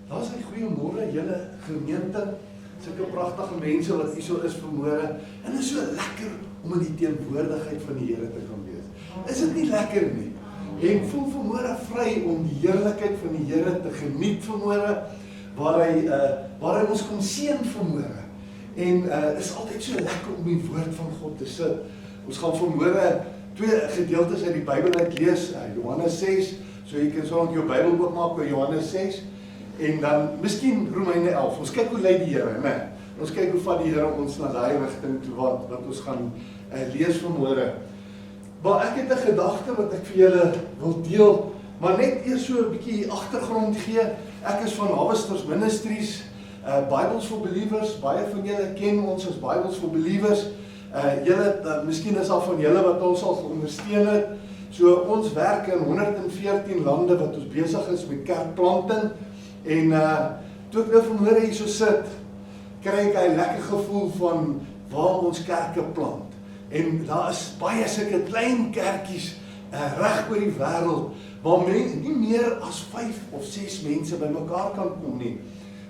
Daar is 'n goeiemôre julle gemeente, sulke pragtige mense wat hier so is vanmôre. En dit is so lekker om in die teenwoordigheid van die Here te kan wees. Is dit nie lekker nie? En voel vanmôre vry om die heerlikheid van die Here te geniet vanmôre, waar hy ons kom seën vanmôre. En is altyd so lekker om die woord van God te sit. Ons gaan vanmôre 2 gedeeltes uit die Bybel uit lees, Johannes 6, so jy kan so jou Bybel oopmaak by Johannes 6, en dan miskien Romeine 11. Ons kyk hoe lei die Here, né? Ons kyk hoe vat die Here ons na daai rigting toe wat ons gaan lees vanmôre. Maar ek het 'n gedagte wat ek vir julle wil deel, maar net eers so 'n bietjie agtergrond gee. Ek is van Harvesters Ministries, Bibles for Believers. Baie van julle ken ons as Bibles for Believers. Julle, miskien is daar van julle wat ons al ondersteun het. So ons werk in 114 lande wat ons besig is met kerkplanting. En toe ek nou vanmôre hier so sit, kry ek 'n lekker gevoel van waar ons kerke plant. En daar is baie sulke klein kerkies reg oor die wêreld waar nie meer as 5 of 6 mense bymekaar kan kom nie.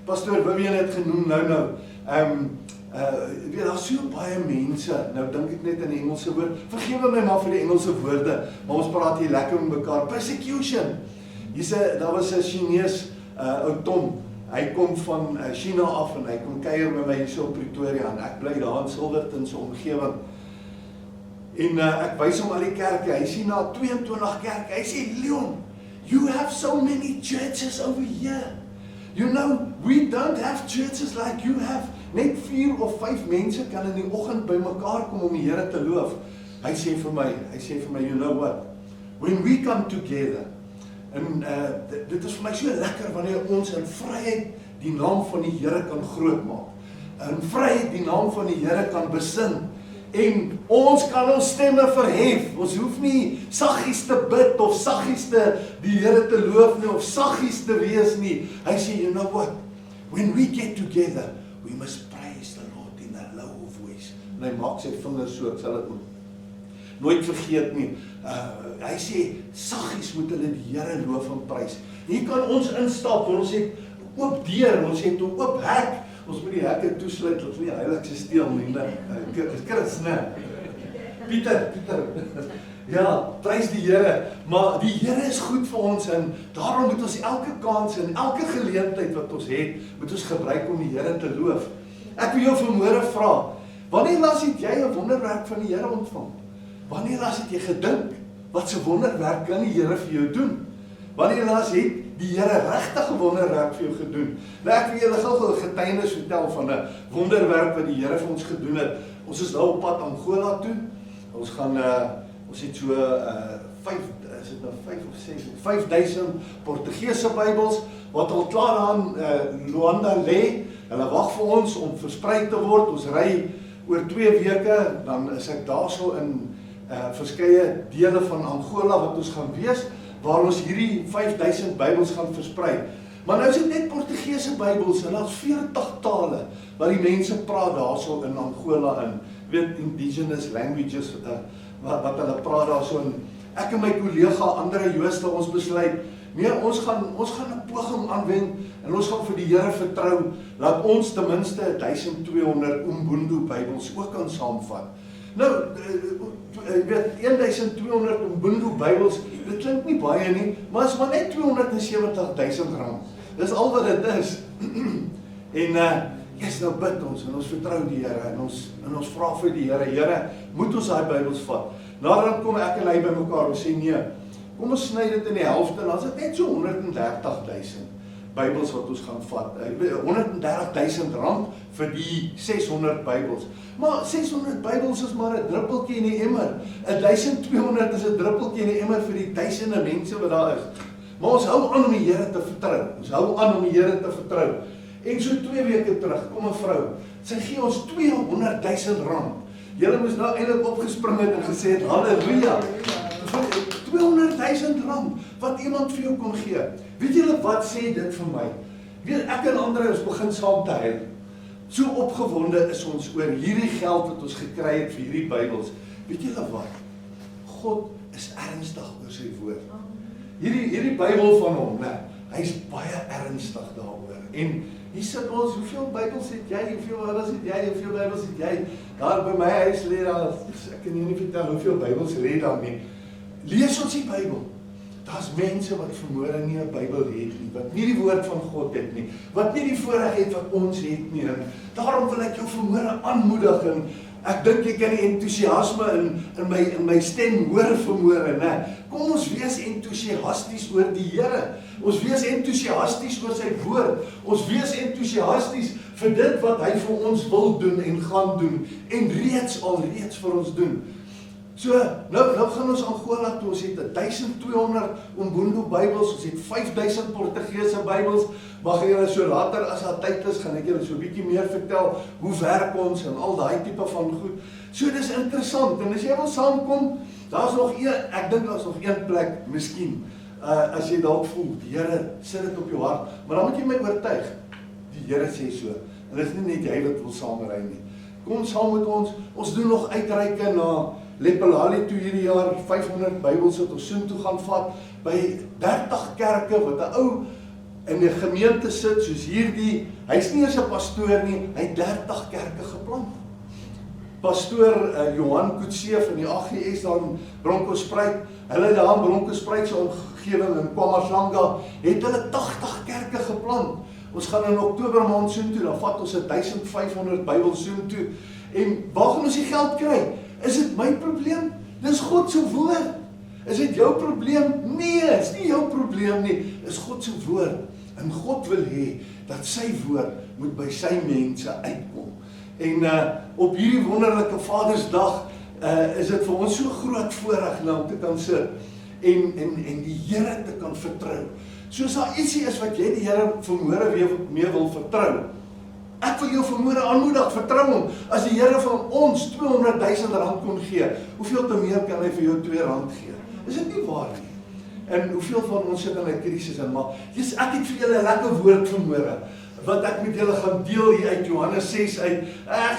Pastoor Vivian het genoem nou. Daar is so baie mense, nou dink ek net in die Engelse woord, vergewe my maar vir die Engelse woorde, maar ons praat hier lekker met mekaar, persecution. Daar was 'n Chinees, ou Tom, hy kom van China af en hy kom kuier by my hier so op Pretoria en ek bly daar in Silverton se omgewing. En ek wys hom al die kerke, hy sien na 22 kerke, hy sê, Leon, you have so many churches over here. You know, we don't have churches like you have. Net 4 of 5 mense kan in die oggend by mekaar kom om die Here te loof. Hy sê vir my, you know what? When we come together, en dit is vir my so lekker wanneer ons in vryheid die naam van die Here kan grootmaak. In vryheid die naam van die Here kan besing. En ons kan ons stemme verhef. Ons hoef nie saggies te bid of saggies te die Here te loof nie of saggies te wees nie. Hy sê, you know what? When we get together, we must praise the Lord in a low voice. En hy maak sy vingers so, ek sal dit nooit vergeet nie. Hy sê, saggies moet hulle die Here loof en prys. Hier kan ons instap, ons het oop deur, ons het 'n oop hek. Ons moet die hekke toesluit, ons nie heiligste steel nie, Chris, né? Pieter, ja, prys die Here, maar die Here is goed vir ons en daarom moet ons elke kans en elke geleentheid wat ons het, moet ons gebruik om die Here te loof. Ek wil jou vanmôre vra, wanneer laas het jy 'n wonderwerk van die Here ontvang? Wanneer laas het jy gedink, wat 'n wonderwerk kan die Here vir jou doen? Wanneer laas het die Here regtig 'n wonderwerk vir jou gedoen? Nou ek wil julle gou 'n getuienis vertel van 'n wonderwerk wat die Here vir ons gedoen het. Ons is nou op pad Angola toe. Ons gaan ons het so 5 of 6, 5000 Portugese Bybels wat al klaar aan Luanda lê. Hulle wag vir ons om versprei te word. Ons ry oor 2 weke, dan is ek daarso in verskeie dele van Angola wat ons gaan wees, waar ons hierdie 5000 Bybels gaan versprei. Maar nou is dit net Portugese Bybels en daar's 40 tale wat die mense praat daarso in Angola in, indigenous languages wat hulle praat daarso in. Ek en my kollega Andre Jooste, ons besluit, nee, ons gaan 'n poging aanwend en ons gaan vir die Here vertrou dat ons ten minste 1200 Ubuntu Bybels ook kan saamvat. Nou, 1200 Ubuntu Bybels, dit klink nie baie nie, maar is maar net R270,000. Dis al wat dit is. En nou bid ons en ons vertrou die Here en ons vra vir die Here, moet ons daai Bybels vat? Nadat kom ek en hy by mekaar en sê nee, kom ons sny dit in die helfte, dan is dit net so 130,000 Bybels wat ons gaan vat. R130,000 vir die 600 Bybels. Maar 600 Bybels is maar 'n druppeltjie in die emmer. 1200 is 'n druppeltjie in die emmer vir die duisende mense wat daar is. Maar ons hou aan om die Here te vertrou. En so 2 weke terug, kom 'n vrou, sy gee ons R200,000. Julle moes nou eintlik opgespring het en gesê het, halleluja. R200,000 wat iemand vir jou kon gee. Weet julle wat sê dit vir my? Weet ek en Andre ons begin saam te huil. So opgewonde is ons oor hierdie geld wat ons gekry het vir hierdie Bybels. Weet julle wat? God is ernstig oor sy woord. Hierdie Bybel van hom, né? hy's baie ernstig daaroor. En hier sit ons, hoeveel Bybels het jy, hoeveel Bybels het jy, daar by my huis lê daar, ek kan jou nie vertel hoeveel Bybels lê daar nie. Lees ons die Bybel. Daar's mense wat vermoere nie 'n Bybel het nie, wat nie die woord van God het nie, wat nie die voorreg het wat ons het nie. En daarom wil ek jou vermoere aanmoedig en ek dink jy kan die entoesiasme in my stem hoor vermoere, né? Kom ons wees entoesiasties oor die Here. Ons wees entoesiasties oor sy woord. Ons wees entoesiasties vir dit wat hy vir ons wil doen en gaan doen en reeds vir ons doen. So, nou gaan ons Angola toe, ons het 1200 Ubuntu Bybels, ons het 5000 Portugese Bybels, mag julle so later as daar tyd is, gaan ek julle so 'n bietjie meer vertel, hoe werk ons en al daai tipe van goed. So dis interessant, en as jy wil saamkom, daar's nog ek dink daar's nog een plek, miskien, as jy dalk voel, die Here sit dit op jou hart, maar dan moet jy my oortuig, die Here sê so, en dit is nie net jy wat wil saamry nie. Kom saam met ons doen nog uitreike na Lepelali toe hierdie jaar, 500 Bybels wat ons soontoe gaan vat, by 30 kerke wat 'n ou in die gemeente sit, soos hierdie, hy's nie eens 'n pastoor nie, hy het 30 kerke geplant. Pastoor Johan Kutse van die AGS daar in Bronkhorstspruit, hulle daar in Bronkhorstspruit se omgewing in KwaMashlanga, het hulle 80 kerke geplant. Ons gaan in Oktober maand soontoe, dan vat ons 1500 Bybels soontoe, en waar gaan ons die geld kry? Is dit my probleem? Dis God se woord. Is dit jou probleem? Nee, is nie jou probleem nie. Is God se woord. En God wil hê dat sy woord moet by sy mense uitkom. En op hierdie wonderlike Vadersdag is dit vir ons so groot voorreg om te kan sit en die Here te kan vertrou. Soos daar ietsie is wat jy die Here vermoere weer mee wil vertrou. Ek wil jou vermoere aanmoedig, vertrou hom. As die Here van ons 200 000 rand kon gee, hoeveel te meer kan hy vir jou R2 gee? Is dit nie waar nie? En hoeveel van ons sit in 'n krisis en maar, ek het vir julle 'n lekker woord vermoere, wat ek met julle gaan deel hier uit Johannes 6 uit,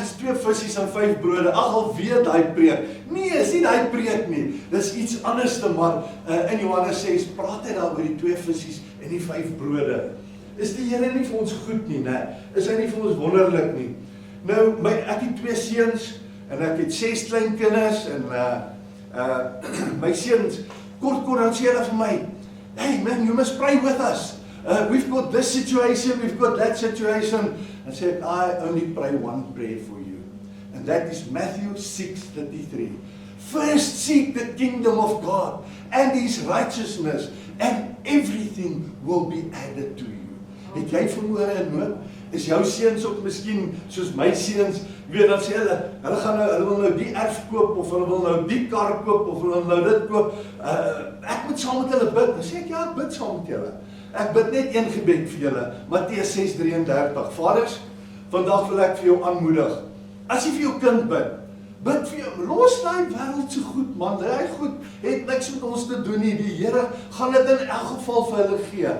is 2 visse en 5 brode, ag al weet daai preek. Nee, is nie daai preek nie, dis iets anderste, maar in Johannes 6 praat hy daar oor die 2 visse en die 5 brode. Is die Here nie vir ons goed nie, né? Is hy nie vir ons wonderlik nie? Nou, ek het 2 seuns, en ek het 6 kleinkinders, en my seuns, kort dan sê hulle vir my, hey man, you must pray with us. We've got this situation, we've got that situation. And said, I only pray one prayer for you. And that is Matthew 6:33. First seek the kingdom of God and his righteousness, and everything will be added to you. Het jy vermoere in nood? Is jou seuns ook miskien soos my seuns, weet dan sê hulle wil nou die erf koop, of hulle wil nou die kar koop, of hulle wil nou dit koop. Ek moet saam met hulle bid. Dan sê ek, ja, ek bid saam met julle. Ek bid net een gebed vir julle, Matteus 6:33. Vaders, vandag wil ek vir jou aanmoedig. As jy vir jou kind bid vir jou, los daai wêreld so goed man, daai goed het niks met ons te doen nie. Die Here gaan dit in elk geval vir hulle gee.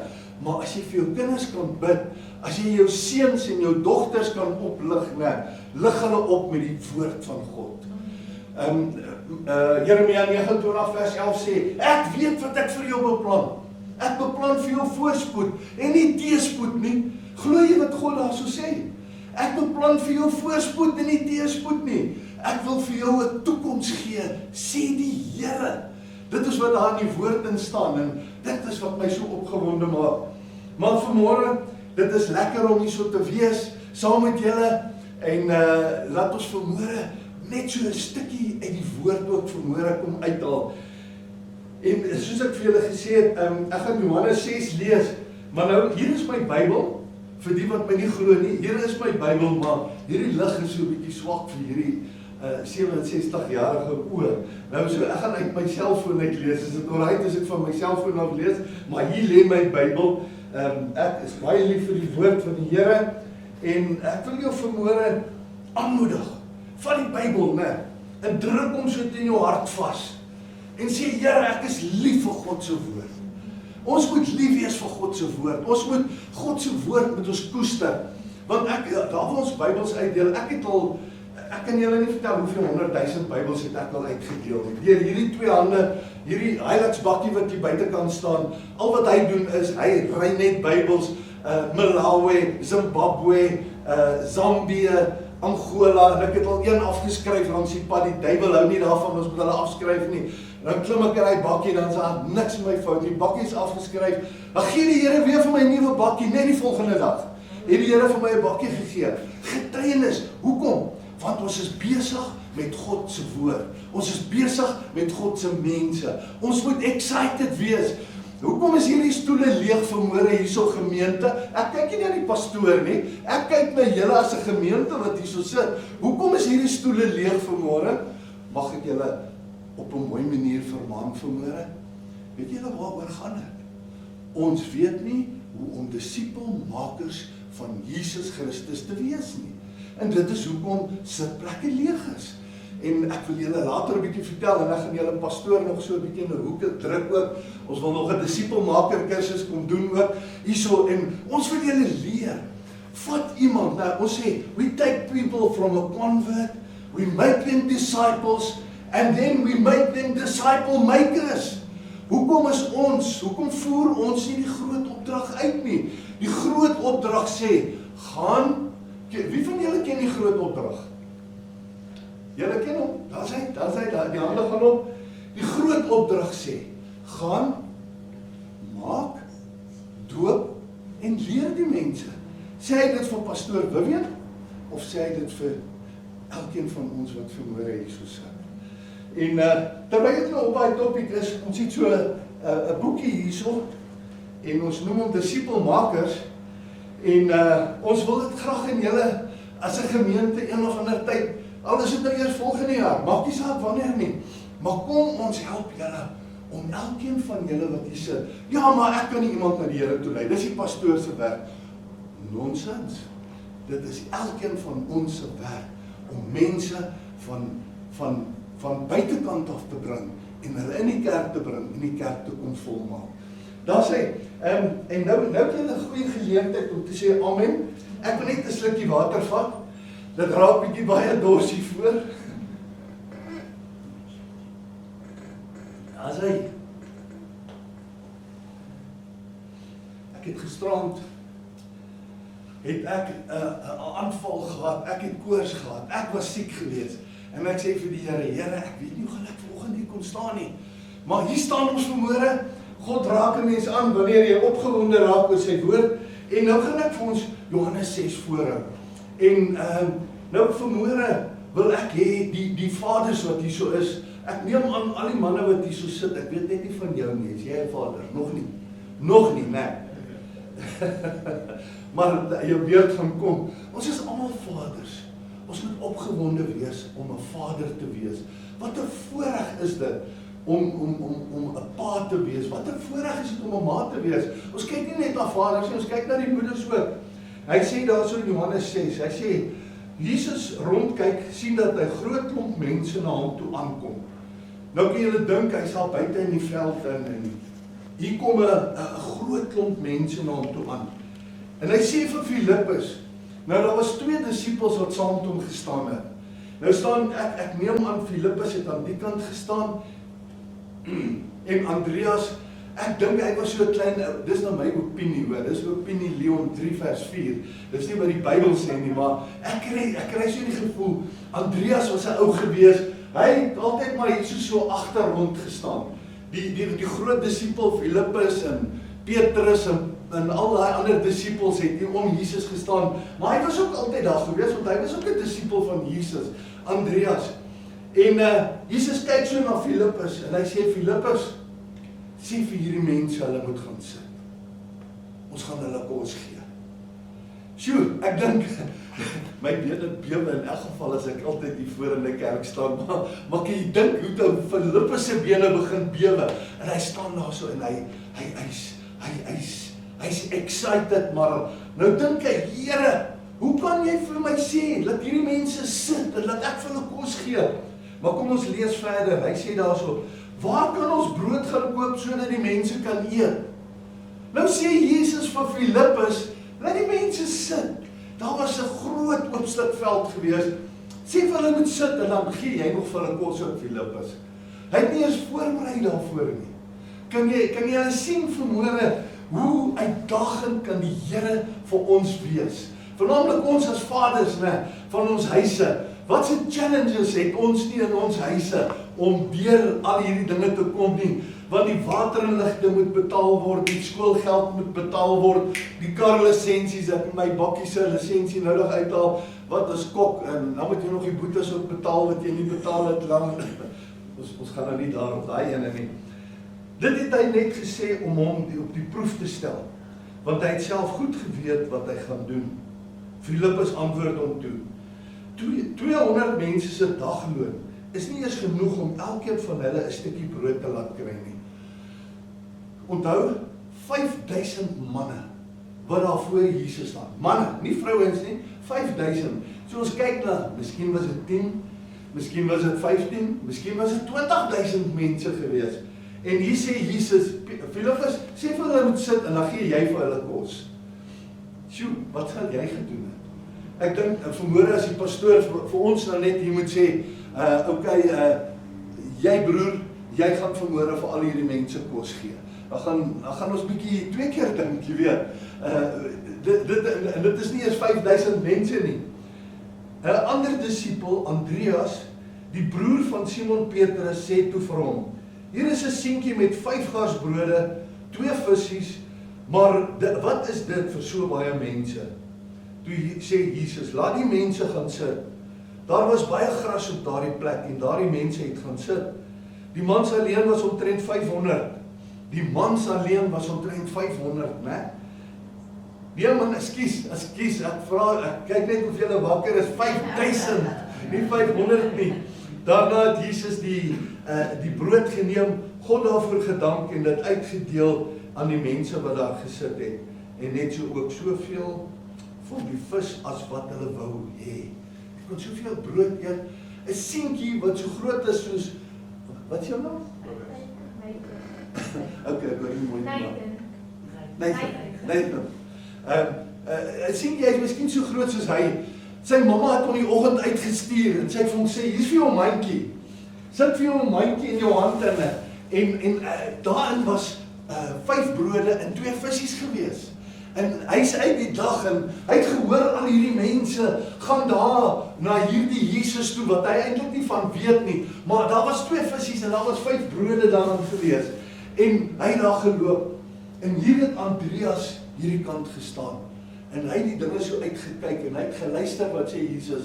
Maar as jy vir jou kinders kan bid, as jy jou seuns en jou dogters kan oplig, lig hulle op met die woord van God. Jeremia 29 vers 11 sê, ek weet wat ek vir jou beplan. Ek beplan vir jou voorspoed en nie teëspoed nie. Glo jy wat God daar so sê? Ek beplan vir jou voorspoed en nie teëspoed nie. Ek wil vir jou 'n toekoms gee, sê die Here. Dit is wat daar in die woord in staan, en dit is wat my so opgewonde maak. Maar vanmôre, dit is lekker om hier so te wees, saam met julle, en laat ons vanmôre net so 'n stukkie uit die woord ook vanmôre kom uithaal. En soos ek vir julle gesê het, ek gaan Johannes 6 lees, maar nou, hier is my Bybel, vir die wat my nie glo nie, hier is my Bybel, maar hierdie lig is so 'n bietjie swak vir hierdie 67-jarige oor. Nou so, ek gaan uit my selfoon uit lees, is dit alright as ek van my selfoon af lees, maar hier lê my Bybel. Ek is baie lief vir die woord van die Here, en ek wil jou vanmôre aanmoedig, van die Bybel, en druk hom so in jou hart vas, en sê, Here, ek is lief vir God se woord. Ons moet lief wees vir God se woord, ons moet God se woord met ons koester, want daar waar ons Bybels uitdeel, ek het al Ek kan julle nie vertel hoeveel 100,000 Bybels het ek al uitgedeel nie. Deur hierdie 2 hande, hierdie Hilux bakkie wat hier buitekant staan, al wat hy doen is, hy ry net Bybels, Malawi, Zimbabwe, Zambië, Angola, en ek het al een afgeskryf, langs die pad, die duiwel hou nie daarvan, ons moet hulle afskryf nie. Dan klim ek in die bakkie, dan is daar niks met my fout, die bakkie is afgeskryf, dan gee die Here weer vir my 'n nuwe bakkie, net die volgende dag. Het die Here vir my 'n bakkie gegee. Getuienis, hoekom? Want ons is besig met God se woord. Ons is besig met God se mense. Ons moet excited wees. Hoekom is hierdie stoele leeg vanmôre hierso gemeente? Ek kyk nie na die pastoor nie. Ek kyk na julle as 'n gemeente wat hierso sit. Hoekom is hierdie stoele leeg vanmôre? Mag ek julle op 'n mooi manier vermaan vanmôre? Weet julle waaroor gaan dit? Ons weet nie hoe om disipelmakers van Jesus Christus te wees nie. En dit is hoekom sitplekke leeg is. En ek wil julle later 'n bietjie vertel, en ek gaan julle pastoor nog so 'n bietjie in 'n hoek druk ook. Ons wil nog 'n disipelmaker kursus kom doen ook hierso, en ons wil julle leer. Vat iemand, nou ons sê, we take people from a convert, we make them disciples, and then we make them disciple makers. Hoekom voer ons nie die groot opdrag uit nie? Die groot opdrag sê, gaan, wie van julle ken die groot opdrag? Julle ken hom, daar is hy, die hande gaan op. Die groot opdrag sê, gaan, maak, doop en leer die mense. Sê hy dit vir pastoor Vivian, of sê hy dit vir elkeen van ons wat vanmôre hierso sit? En terwyl dit nou op daai topik is, ons het so 'n boekie hierso, en ons noem hom disipelmakers, en ons wil dit graag in julle as 'n gemeente een of ander tyd, al is dit nou eers volgende jaar, maak nie saak wanneer nie, maar kom ons help julle om elkeen van julle wat hier sit, ja, maar ek kan nie iemand na die Here toe lei, dis die pastoor se werk. Nonsens. Dit is elkeen van ons se werk om mense van buitekant af te bring en hulle in die kerk te bring en die kerk te kom volmaak. Daar sê, en nou het jy 'n goeie geleentheid om te sê amen. Ek wil net 'n slukkie water vat. Dit raak bietjie baie dorsie voor. Daar sê, ek het gisterand het ek 'n aanval gehad, ek het koors gehad, ek was siek geweest. En ek sê vir die Here, ek weet nie hoe gaan ek vanoggend hier kon staan nie. Maar hier staan ons vanmôre, God raak 'n mens aan wanneer jy opgewonde raak oor sy woord. En nou gaan ek vir ons Johannes 6 voorhou. En nou vanmôre wil ek hê die vaders wat hier so is, ek neem aan al die manne wat hier so sit, ek weet net nie van jou nie, is jy 'n vader? Nog nie, nee. Maar jou beurt gaan kom. Ons is almal vaders. Ons moet opgewonde wees om 'n vader te wees. Wat 'n voorreg is dit om 'n pa te wees. Wat 'n voorreg is dit om 'n ma te wees. Ons kyk nie net na vaders nie, ons kyk na die moeders ook. Hy sê daar so in Johannes 6, hy sê, Jesus rondkyk, sien dat 'n groot klomp mense na hom toe aankom. Nou kan julle dink, hy sal buite in die veld en hier kom 'n groot klomp mense na hom toe aan. En hy sê vir Filippus, nou daar was 2 disipels wat saam met hom gestaan het. Nou staan, ek neem aan Filippus het aan die kant gestaan, en Andreas, ek dink hy was so klein, dis nou my opinie hoor, dis opinie Leon 3 vers 4, dis nie wat die Bybel sê nie, maar ek kry so die gevoel, Andreas was 'n ou gewees, hy het altyd maar hier so agter rond gestaan, die groot disipel Filippus en Petrus en al die ander disipels het hier om Jesus gestaan, maar hy was ook altyd daar gewees, want hy was ook 'n disipel van Jesus, Andreas. En Jesus kyk so na Filippus, en hy sê, Filippus, sê vir hierdie mense, hulle moet gaan sit. Ons gaan hulle kos gee. Sjoe, ek dink, my bene bewe in elk geval as ek altyd hier voor in die kerk staan, maar kan jy dink hoe toe Filippus se bene begin bewe, en hy staan daar so, en hy's excited, maar nou dink hy, Here, hoe kan jy vir my sê, laat hierdie mense sit, en laat ek vir hulle kos gee? Maar kom ons lees verder, hy sê daar so, waar kan ons brood gaan koop, sodat die mense kan eet? Nou sê Jesus vir Filippus, laat die mense sit. Daar was 'n groot oop stuk veld gewees, Sê vir hulle moet sit en dan gee jy nog vir hulle kos op Filippus. Hy het nie eens voorberei daarvoor nie. Kan jy hulle sien vanmôre hoe uitdagend kan die Here vir ons wees? Vernaamlik ons as vaders, van ons huise. Wat se challenges het ons nie in ons huise om deur al hierdie dinge te kom nie? Want die water en ligte moet betaal word, die skoolgeld moet betaal word, die karlisensies, ek my bakkie se lisensie nou nog uithaal, wat is kok, en dan moet jy nog die boetes ook betaal, wat jy nie betaal het lang. Ons gaan nou nie daar op daai ene nie. Dit het hy net gesê om hom op die proef te stel, want hy het self goed geweet wat hy gaan doen. Filippus antwoord hom toe, 200 mense se dagloon is nie eens genoeg om elkeen van hulle 'n stukkie brood te laat kry nie. Onthou, 5000 manne wat daar voor Jesus staan. Manne, nie vrouens nie, 5000. So ons kyk na, miskien was dit 10, miskien was dit 15, miskien was dit 20000 mense gewees. En hier sê Jesus, Filippus, sê vir hulle moet sit en dan gee jy vir hulle kos. Sjoe, wat sal jy gedoen het? Ek dink, vanmôre as die pastoor vir ons nou net hier moet sê, jy broer, jy gaan vanmôre vir al hierdie mense kos gee. Dan gaan ons bietjie 2 keer dink, jy weet. Dit is nie eens 5000 mense nie. 'n ander disipel, Andreas, die broer van Simon Petrus, sê toe vir hom, hier is 'n seentjie met 5 garsbrode, 2 visse, maar wat is dit vir so baie mense? Toe sê Jesus, laat die mense gaan sit. Daar was baie gras op daardie plek en daardie mense het gaan sit. Die mans alleen was omtrent 500. né? Nee man, ekskuus, ek kyk net hoeveel julle wakker is, 5000, nie 500 nie. Daarna het Jesus die brood geneem, God daarvoor gedank en dit uitgedeel aan die mense wat daar gesit het. En net so ook soveel van die vis as wat hulle wou hê. Ek kon soveel brood eet, 'n seentjie wat so groot is soos, wat is jou naam? Okay, ek hoor nie mooi naam. Nathan. 'n seentjie is miskien so groot soos hy. Sy mamma het hom die oggend uitgestuur en sy het vir hom sê, hier's vir jou mandjie. Sit vir jou 'n mandjie in jou hand en daarin was 5 brode en 2 visse gewees. En hy's uit die dag en hy het gehoor al hierdie mense gaan daar na hierdie Jesus toe wat hy eintlik nie van weet nie, maar daar was 2 visse en daar was 5 brode daarin gewees. En hy het daar geloop en hier het Andreas hierdie kant gestaan en hy het die dinge so uitgekyk en hy het geluister wat sê Jesus.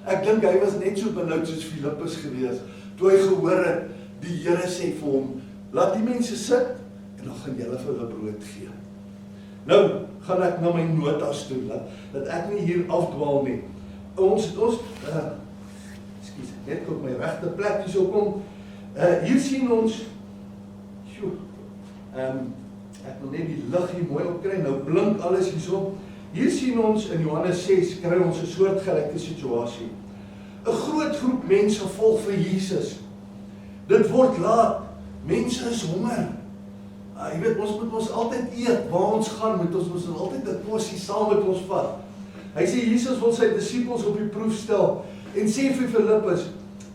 Ek dink hy was net so benoud soos Filippus gewees toe hy gehoor het die Here sê vir hom, laat die mense sit en dan gaan julle vir hulle brood gee. Nou gaan ek na my notas toe, dat ek nie hier afdwaal nie. Ekskuus, net op my regte plek hier so kom. Hier sien ons, ek wil net die lig hier mooi opkry, nou blink alles hierso. Hier sien ons in Johannes 6, kry ons 'n soortgelyke situasie. 'n Groot groep mense volg vir Jesus. Dit word laat, mense is honger. Jy weet, ons moet ons altyd eet, waar ons gaan, moet ons altyd 'n porsie saam met ons vat. Hy sê, Jesus wil sy disippels op die proef stel, en sê vir Filippus,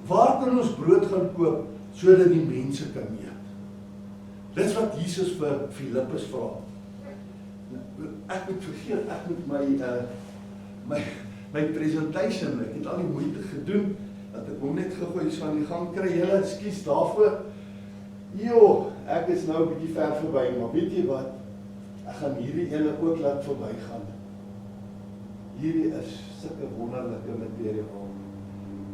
waar kan ons brood gaan koop, sodat die mense kan eet? Dit is wat Jesus vir Filippus vra. Ek moet vergeet, ek moet my presentation, ek het al die moeite gedoen, dat ek hom net gegooi is van die gang kry, julle, ekskuus daarvoor. Ek is nou 'n bietjie ver verby, maar weet jy wat? Ek gaan hierdie ene ook laat verbygaan. Hierdie is sulke wonderlike materiaal.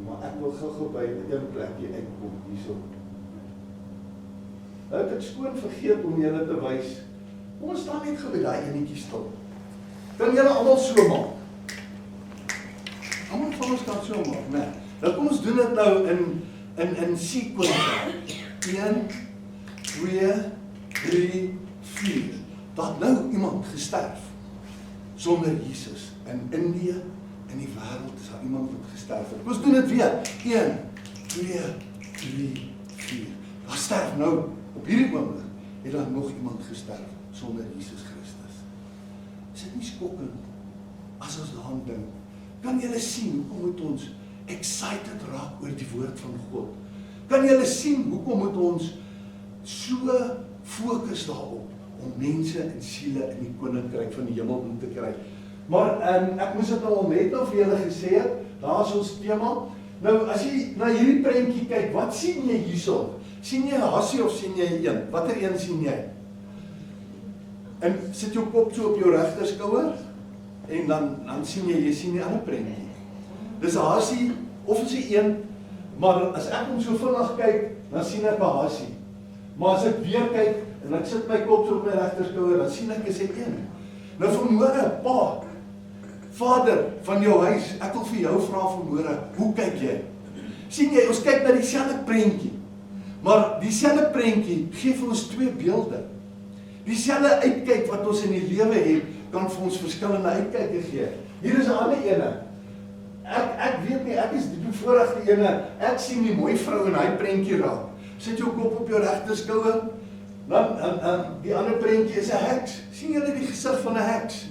Maar ek wil gou by 'n plekjie uitkom hierso. Nou ek het skoon vergeet om julle te wys. Kom ons staan net gou by daai enetjie stil. Kan julle almal so maak? Almal van ons kan so maak, né? Nou kom ons doen dit nou in sequence. 1, 2, 3, 4. Daar het nou iemand gesterf sonder Jesus. In Indië, in die wêreld is daar iemand wat gesterf het. Ons doen dit weer. 1, 2, 3, 4. Daar sterf nou, op hierdie oomblik, het daar nog iemand gesterf sonder Jesus Christus. Is dit nie skokkend as ons daaraan dink? Kan julle sien, hoe moet ons excited raak oor die woord van God. Kan julle sien, hoekom moet ons so fokus daarop, om mense en siele in die koninkryk van die hemel in te kry. Maar ek moes dit al net vir julle gesê het, daar is ons tema. Nou, as jy na hierdie prentjie kyk, wat sien jy hierso? Sien jy 'n hasie of sien jy een? Watter een sien jy? En sit jou kop so op jou regterskouer, en dan sien jy sien die ander prentjie. Dis 'n hasie, of is die een, maar as ek hom so vinnig kyk, dan sien ek 'n hasie. Maar as ek weer kyk, en ek sit my kop so op my regterskouer, dan sien ek is hy een. Nou vanmôre, Pa, Vader van jou huis, ek wil vir jou vra vanmôre, hoe kyk jy? Sien jy, ons kyk na dieselfde prentjie, maar dieselfde prentjie gee vir ons twee beelde. Dieselfde uitkyk wat ons in die lewe het, kan vir ons verskillende uitkyke gee. Hier is 'n ander ene. Ek weet nie, ek is die bevoorregte ene. Ek sien die mooi vrou in hy prentjie raak. Sit jou kop op jou regterskouer. Dan die ander prentjie is 'n heks. Sien julle die gesig van 'n heks?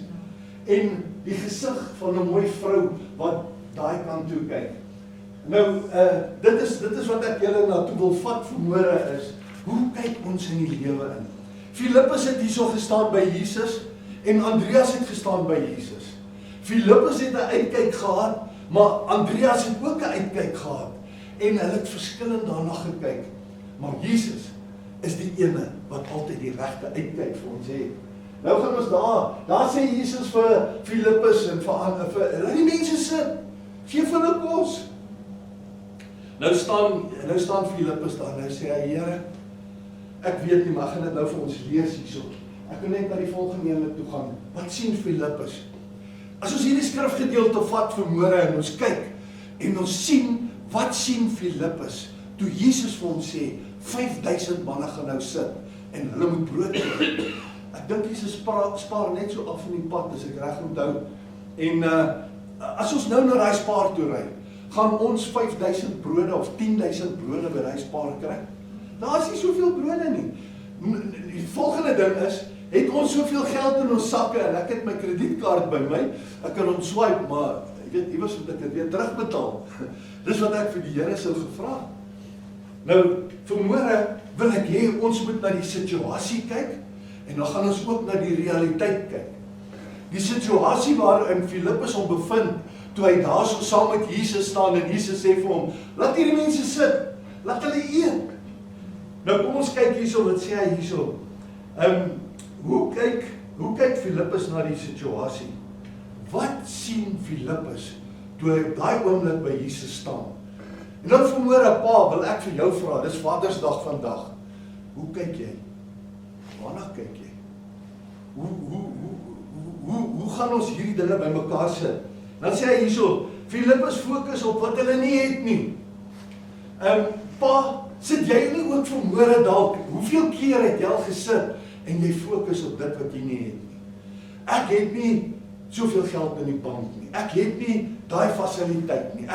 En die gesig van 'n mooi vrou wat daai kant toe kyk. Nou, dit is wat ek julle na toe wil vat vanmôre is, hoe kyk ons in die lewe in? Filippus het hierso gestaan by Jesus en Andreas het gestaan by Jesus. Filippus het 'n uitkyk gehad, maar Andreas het ook 'n uitkyk gehad en hulle het verskillend daarna gekyk. Maar Jesus is die ene wat altyd die regte uitkyk vir ons het. Nou gaan ons daar sê Jesus vir Filippus en vir laat die mense sit, gee vir hulle kos. Nou staan Filippus daar en hy sê, Here, ek weet nie, maar ek gaan dit nou vir ons lees hierso. Ek wil net na die volgende ene toe gaan. Wat sien Filippus? As ons hierdie skrifgedeelte vat vanmôre en ons kyk en ons sien, wat sien Filippus? Toe Jesus vir hom sê, 5000 manne gaan nou sit en hulle moet brood eet. Ek dink Jesus spaar net so af in die pad, as ek reg onthou. En as ons nou na daai spaar toe ry, gaan ons 5000 brode of 10000 brode by daai spaar kry? Daar is nie soveel brode nie. Die volgende ding is, het ons soveel geld in ons sakke en ek het my kredietkaart by my, ek kan hom swipe, maar jy weet, iewers moet ek dit weer terugbetaal. Dis wat ek vir die Here sou gevra. Nou, vanmôre wil ek hê ons moet na die situasie kyk en dan gaan ons ook na die realiteit kyk. Die situasie waarin Filippus hom bevind, toe hy daar so saam met Jesus staan en Jesus sê vir hom, laat hierdie mense sit, laat hulle eet. Nou kom ons kyk hierso, wat sê hy hierso? Hoe kyk Filippus na die situasie? Wat sien Filippus toe hy op daai oomblik by Jesus staan? En dan vanmôre, Pa, wil ek vir jou vra, dis Vadersdag vandag. Hoe kyk jy? Waarna kyk jy? Hoe gaan ons hierdie dinge bymekaar sit? Dan sê hy hierso, Filippus fokus op wat hulle nie het nie. Pa, sit jy nie ook vanmôre dalk, hoeveel keer het jy al gesit en jy fokus op dit wat jy nie het nie? Ek het nie soveel geld in die bank nie. Ek het nie daai fasiliteit nie.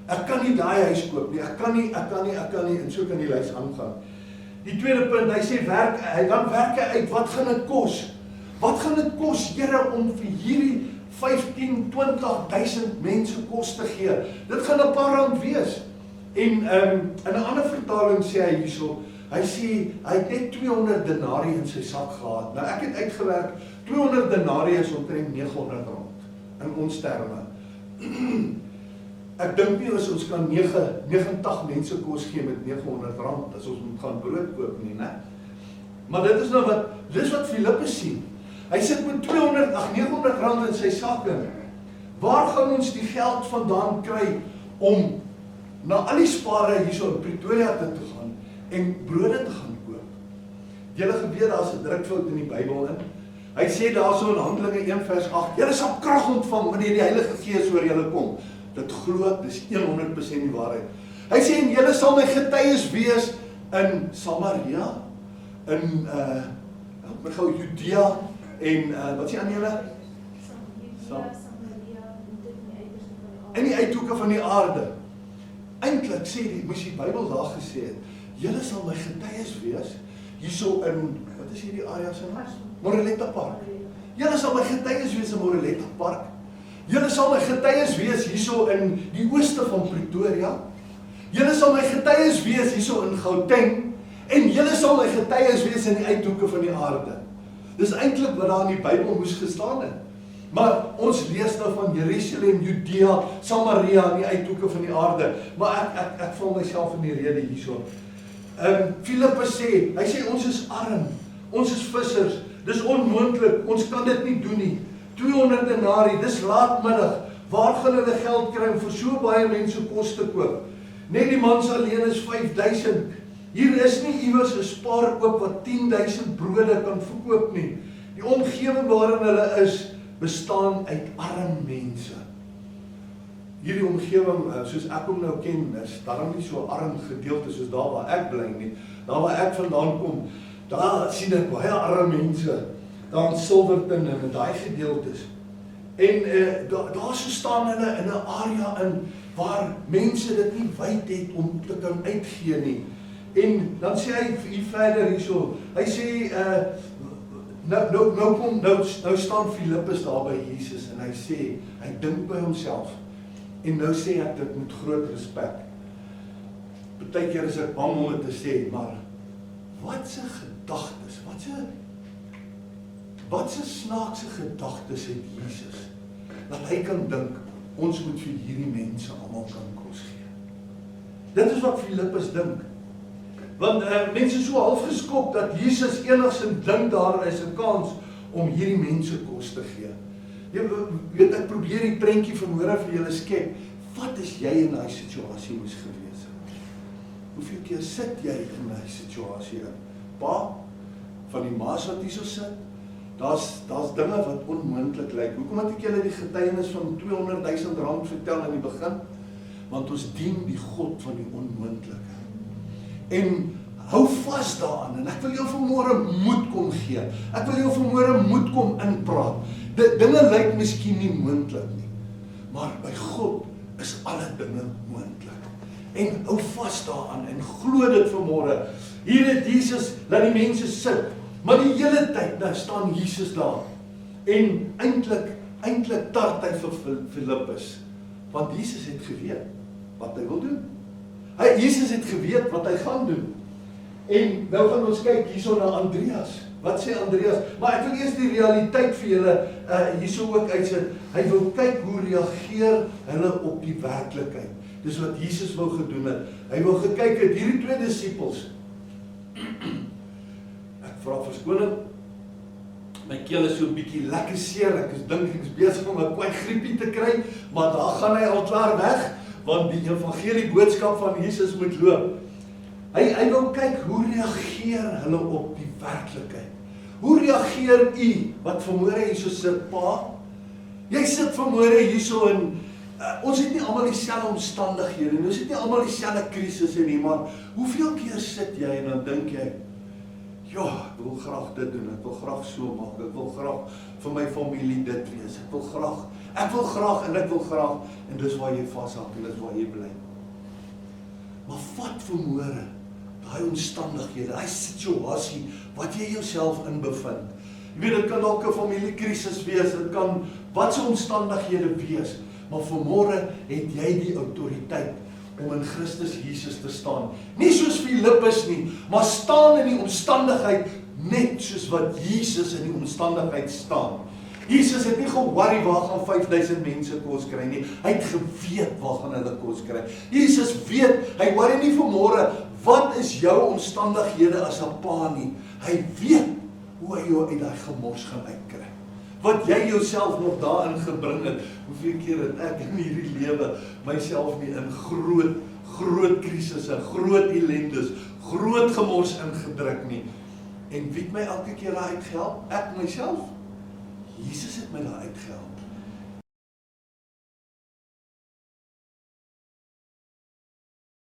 Ek kan nie daai huis koop nie. Ek kan nie, en so kan die lys aangaan. Die tweede punt, hy sê hy dan werk uit, wat gaan dit kos? Wat gaan dit kos, Here, om vir hierdie 15-20.000 mense kos te gee? Dit gaan 'n paar rand wees. En in 'n ander vertaling sê hy hierso, hy sê hy het net 200 denarii in sy sak gehad. Nou ek het uitgewerk, 200 denarii is omtrent 900 rand in ons terme. Ek dink nie as ons kan 90 mense kos gee met 900 rand, as ons moet gaan brood koop nie, né? Maar dis wat Filippus sien. Hy sit met 900 rand in sy sakke. Waar gaan ons die geld vandaan kry om na al die spare hierso in Pretoria te gaan en brode te gaan koop? Julle geweet, daar's 'n drukfout in die Bybel in. Hy sê daarso in Handelinge 1:8, julle sal krag ontvang wanneer die Heilige Gees oor julle kom. Dit glo, dis 100% die waarheid. Hy sê, en julle sal my getuies wees in Samaria, in Judea en wat sê aan julle? In die uithoeke van die aarde. Eintlik sê moes die Bybel daar gesê het, julle sal my getuies wees hierso in, wat is hierdie area se naam? Moreletta Park. Julle sal my getuies wees in Moreletta Park. Julle sal my getuies wees hierso in die ooste van Pretoria. Julle sal my getuies wees hierso in Gauteng. En julle sal my getuies wees in die uithoeke van die aarde. Dis eintlik wat daar in die Bybel moes gestaan het. Maar ons lees nou van Jerusalem, Judea, Samaria, in die uithoeke van die aarde. Maar ek val myself in die rede hierso. Filippus sê, hy sê ons is arm, ons is vissers, dis onmoontlik, ons kan dit nie doen nie. 200 denarii, dis laatmiddag, waar gaan hulle geld kry om vir so baie mense kos te koop? Net die mans alleen is 5000. Hier is nie iewers 'n spaarkoop wat 10.000 brode kan verkoop nie. Die omgewing waarin hulle is, bestaan uit arm mense. Hierdie omgewing, soos ek hom nou ken, is daarom nie so arm gedeelte soos daar waar ek bly nie. Daar waar ek vandaan kom, daar sien ek baie arm mense, daar in Silverton en in daai gedeeltes. En daar so staan hulle in 'n area in waar mense dit nie wyd het om te kan uitgee nie. En dan sê hy hier verder hierso, hy sê nou staan Filippus daar by Jesus en hy sê, hy dink by homself. En nou sê ek dit met groot respek. Partykeer is ek bang om dit te sê, maar wat se gedagtes, wat se snaakse gedagtes het Jesus, dat hy kan dink, ons moet vir hierdie mense almal kan kos gee. Dit is wat Filippus dink. Want mense is so half geskok dat Jesus enigsins dink daar is 'n kans om hierdie mense kos te gee. Jy weet, ek probeer die prentjie vanmôre vir julle skep. Wat is jy in daai situasie moes gewees het? Hoeveel keer sit jy in daai situasie in? Pa, van die maas wat hierso sit, daar's dinge wat onmoontlik lyk. Hoekom het ek julle die getuienis van R200,000 vertel in die begin? Want ons dien die God van die onmoontlike. En hou vas daaraan, en ek wil jou vanmôre moed kom gee. Ek wil jou vanmôre moed kom inpraat. Dinge lyk miskien nie moontlik nie, maar by God is alle dinge moontlik. En hou vas daaraan en glo dit vanmôre. Hier het Jesus laat die mense sit, maar die hele tyd nou staan Jesus daar. En eintlik tart hy vir Filippus, want Jesus het geweet wat hy wil doen. Jesus het geweet wat hy gaan doen. En nou gaan ons kyk hierso na Andreas. Wat sê Andreas? Maar ek wil eers die realiteit vir julle hierso ook uitsit. Hy wil kyk hoe reageer hulle op die werklikheid. Dis wat Jesus wou gedoen het. Hy wou gekyk het hierdie twee disippels. Ek vra verskoning. My keel is so 'n bietjie lekker seer. Ek dink ek is besig om 'n kwai griepie te kry, maar daar gaan hy al klaar weg, want die evangelie boodskap van Jesus moet loop. Hy wil kyk hoe reageer hulle op die werklikheid. Hoe reageer u wat vanmôre hierso sit, pa? Jy sit vanmôre hierso in ons het nie almal dieselfde omstandighede nie. Ons het nie almal dieselfde krisisse nie, maar hoeveel keer sit jy en dan dink jy, ja, ek wil graag dit doen, ek wil graag so maak, ek wil graag vir my familie dit wees, ek wil graag, en dis waar jy vashak, en dis waar jy bly. Maar vat vanmôre daai omstandighede, daai situasie wat jy jouself in bevind. Jy weet, dit kan dalk 'n familiekrisis wees, dit kan wat se omstandighede wees, maar vanmôre het jy die autoriteit om in Christus Jesus te staan. Nie soos Filippus nie, maar staan in die omstandigheid net soos wat Jesus in die omstandigheid staan. Jesus het nie ge-worry waar gaan 5000 mense kos kry nie. Hy het geweet waar gaan hulle kos kry. Jesus weet, hy worry nie vanmôre wat is jou omstandighede as 'n pa nie. Hy weet hoe hy jou uit daai gemors gaan uitkry. Wat jy jouself nog daarin gebring het. Hoeveel keer het ek in hierdie lewe myself nie in groot krisisse, groot ellendes, groot gemors ingedruk nie. En wie het my elke keer daar uitgehelp? Ek myself. Jesus het my daar uitgehelp.